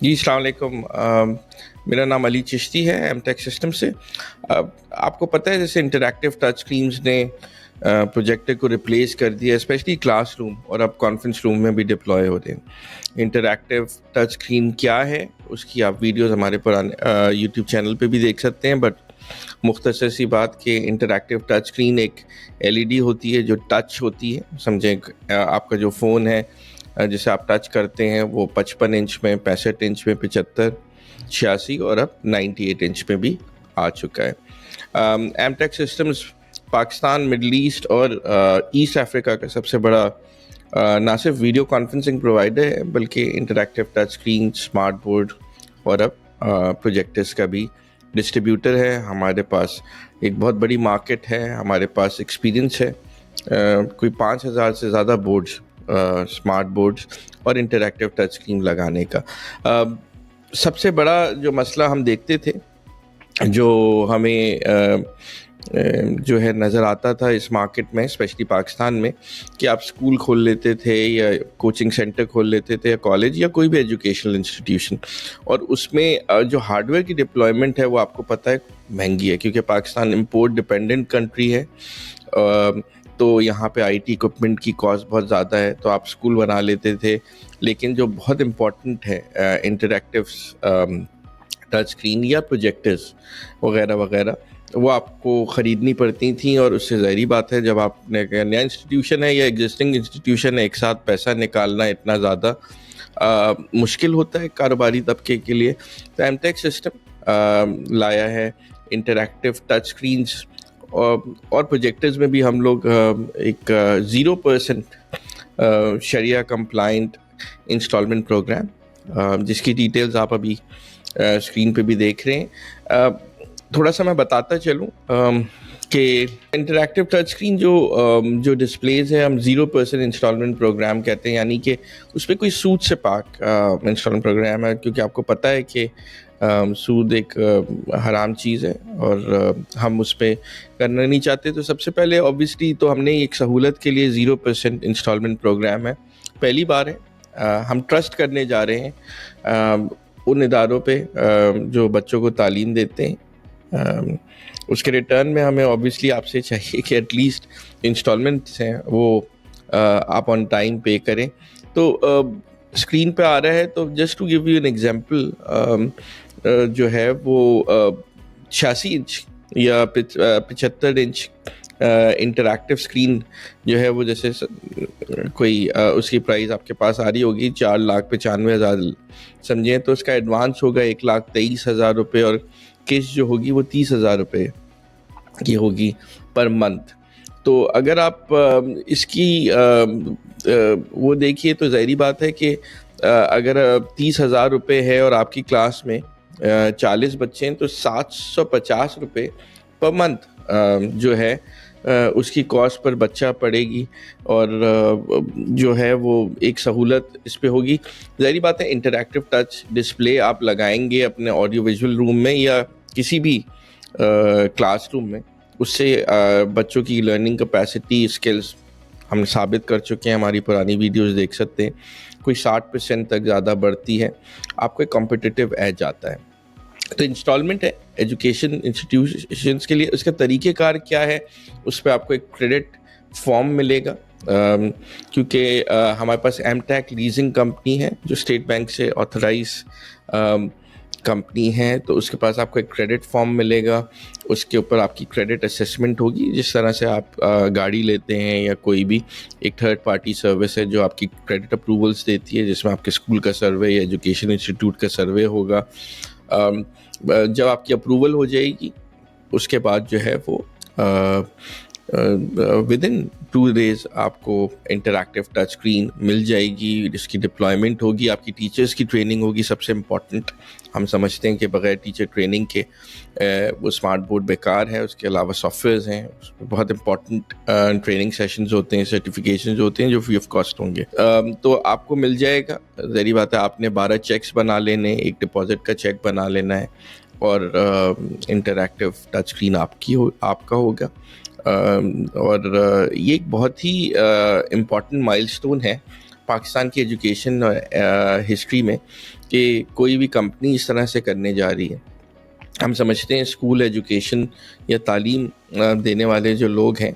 جی السلام علیکم۔ میرا نام علی چشتی ہے ایم ٹیک سسٹم سے۔ آپ کو پتہ ہے جیسے انٹریکٹیو ٹچ اسکرینز نے پروجیکٹر کو ریپلیس کر دیا، اسپیشلی کلاس روم، اور اب کانفرنس روم میں بھی ڈپلوائے ہوتے ہیں۔ انٹریکٹیو ٹچ اسکرین کیا ہے، اس کی آپ ویڈیوز ہمارے پرانے یوٹیوب چینل پہ بھی دیکھ سکتے ہیں، بٹ مختصر سی بات کہ انٹریکٹیو ٹچ اسکرین ایک ایل ای ڈی ہوتی ہے جو ٹچ ہوتی ہے، سمجھیں آپ کا جو فون ہے جسے آپ ٹچ کرتے ہیں وہ 55 انچ میں، 65 انچ میں، 75، 86 اور اب 98 انچ میں بھی آ چکا ہے۔ ایم ٹیک سسٹمز پاکستان، مڈل ایسٹ اور ایسٹ افریقہ کا سب سے بڑا نہ صرف ویڈیو کانفرنسنگ پرووائڈر ہے بلکہ interactive touch screen, smart board اور اب پروجیکٹرز کا بھی ڈسٹریبیوٹر ہے۔ ہمارے پاس ایک بہت بڑی مارکیٹ ہے، ہمارے پاس ایکسپیرینس ہے، کوئی 5000 سے زیادہ بورڈز، اسمارٹ بورڈز اور انٹریکٹیو ٹچ اسکرین لگانے کا۔ سب سے بڑا جو مسئلہ ہم دیکھتے تھے، جو ہمیں جو ہے نظر آتا تھا اس مارکیٹ میں، اسپیشلی پاکستان میں، کہ آپ اسکول کھول لیتے تھے یا کوچنگ سینٹر کھول لیتے تھے یا کالج یا کوئی بھی ایجوکیشنل انسٹیٹیوشن، اور اس میں جو ہارڈ ویئر کی ڈپلائمنٹ ہے وہ آپ کو پتہ ہے مہنگی ہے، کیونکہ پاکستان امپورٹ ڈپینڈنٹ کنٹری ہے، تو یہاں پہ آئی ٹی اکوپمنٹ کی کاسٹ بہت زیادہ ہے۔ تو آپ اسکول بنا لیتے تھے، لیکن جو بہت امپورٹنٹ ہے انٹریکٹیو ٹچ اسکرین یا پروجیکٹرز وغیرہ وغیرہ، وہ آپ کو خریدنی پڑتی تھیں، اور اس سے ظاہری بات ہے جب آپ نے نیا انسٹیٹیوشن ہے یا ایگزسٹنگ انسٹیٹیوشن ہے، ایک ساتھ پیسہ نکالنا اتنا زیادہ مشکل ہوتا ہے کاروباری طبقے کے لیے۔ تو ایم ٹیک سسٹم لایا ہے انٹریکٹیو ٹچ اسکرینس اور پروجیکٹرز میں بھی ہم لوگ ایک 0% شریعہ کمپلائنٹ انسٹالمنٹ پروگرام، جس کی ڈیٹیلز آپ ابھی اسکرین پہ بھی دیکھ رہے ہیں۔ تھوڑا سا میں بتاتا چلوں کہ انٹریکٹیو ٹچ اسکرین جو ڈسپلیز ہے، ہم 0% انسٹالمنٹ پروگرام کہتے ہیں، یعنی کہ اس پہ کوئی سود سے پاک انسٹالمنٹ پروگرام ہے، کیونکہ آپ کو پتہ ہے کہ سود ایک حرام چیز ہے اور ہم اس پہ کرنا نہیں چاہتے۔ تو سب سے پہلے اوبیسلی تو ہم نے ایک سہولت کے لیے 0% انسٹالمنٹ پروگرام ہے، پہلی بار ہے، ہم ٹرسٹ کرنے جا رہے ہیں ان اداروں پہ جو بچوں کو تعلیم دیتے ہیں۔ اس کے ریٹرن میں ہمیں اوبیسلی آپ سے چاہیے کہ ایٹ لیسٹ انسٹالمنٹس ہیں وہ آپ آن ٹائم پے کریں۔ تو اسکرین پہ آ رہا ہے، تو just to give you an example, جو ہے وہ 86 انچ یا 75 انچ انٹریکٹیو اسکرین جو ہے وہ جیسے کوئی اس کی پرائز آپ کے پاس آ رہی ہوگی 4,95,000 سمجھیں، تو اس کا ایڈوانس ہوگا 1,23,000 روپے، اور قسط جو ہوگی وہ 30,000 روپے کی ہوگی پر منتھ۔ تو اگر آپ اس کی وہ دیکھیے تو ظاہری بات ہے کہ اگر 30,000 روپے ہے اور آپ کی کلاس میں 40 بچے ہیں، تو 750 روپے پر منتھ جو ہے اس کی کاسٹ پر بچہ پڑے گی، اور جو ہے وہ ایک سہولت اس پہ ہوگی۔ ظاہری بات ہے انٹریکٹیو ٹچ ڈسپلے آپ لگائیں گے اپنے آڈیو ویژول روم میں یا کسی بھی کلاس روم میں، اس سے بچوں کی لرننگ کیپیسٹی، اسکلز ہم ثابت کر چکے ہیں، ہماری پرانی ویڈیوز دیکھ سکتے ہیں، کوئی 60% تک زیادہ بڑھتی ہے، آپ کو ایک کمپٹیٹیو ایج آتا ہے۔ تو انسٹالمنٹ ہے ایجوکیشن انسٹیٹیوشنس کے لیے، اس کا طریقہ کار کیا ہے، اس پہ آپ کو ایک کریڈٹ فارم ملے گا، کیونکہ ہمارے پاس ایم ٹیک لیزنگ کمپنی ہے جو اسٹیٹ بینک سے آتھرائز کمپنی ہے، تو اس کے پاس آپ کو ایک کریڈٹ فارم ملے گا، اس کے اوپر آپ کی کریڈٹ اسیسمنٹ ہوگی، جس طرح سے آپ گاڑی لیتے ہیں یا کوئی بھی ایک تھرڈ پارٹی سروس ہے جو آپ کی کریڈٹ اپروولس دیتی ہے، جس میں آپ کے اسکول کا سروے یا ایجوکیشن انسٹیٹیوٹ کا سروے ہوگا۔ جب آپ کی اپروول ہو جائے گی، اس کے بعد جو ہے وہ ودن 2 days آپ کو انٹریکٹیو ٹچ اسکرین مل جائے گی، جس کی ڈپلائمنٹ ہوگی، آپ کی ٹیچرز کی ٹریننگ ہوگی۔ سب سے امپورٹنٹ، ہم سمجھتے ہیں کہ بغیر ٹیچر ٹریننگ کے وہ اسمارٹ بورڈ بیکار ہے، اس کے علاوہ سافٹ ویئرز ہیں، اس میں بہت امپورٹنٹ ٹریننگ سیشنز ہوتے ہیں، سرٹیفکیشنز ہوتے ہیں جو فری آف کاسٹ ہوں گے، تو آپ کو مل جائے گا۔ ظاہری بات ہے آپ نے 12 چیکس بنا لینے، ایک ڈپازٹ کا چیک بنا لینا ہے، اور انٹریکٹیو ٹچ اسکرین آپ کا ہوگا۔ اور یہ ایک بہت ہی امپورٹنٹ مائل سٹون ہے پاکستان کی ایجوکیشن ہسٹری میں، کہ کوئی بھی کمپنی اس طرح سے کرنے جا رہی ہے. ہم سمجھتے ہیں اسکول ایجوکیشن یا تعلیم دینے والے جو لوگ ہیں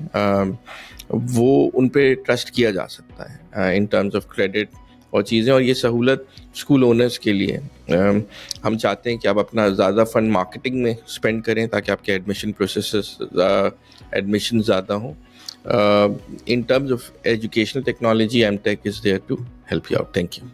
وہ ان پہ ٹرسٹ کیا جا سکتا ہے ان ٹرمز آف کریڈٹ اور چیزیں, اور یہ سہولت اسکول اونرز کے لیے. ہم چاہتے ہیں کہ آپ اپنا زیادہ فنڈ مارکیٹنگ میں اسپینڈ کریں تاکہ آپ کے ایڈمیشن پروسیسز ایڈمیشن زیادہ ہوں. In terms of educational technology M Tech is there to help you out. Thank you.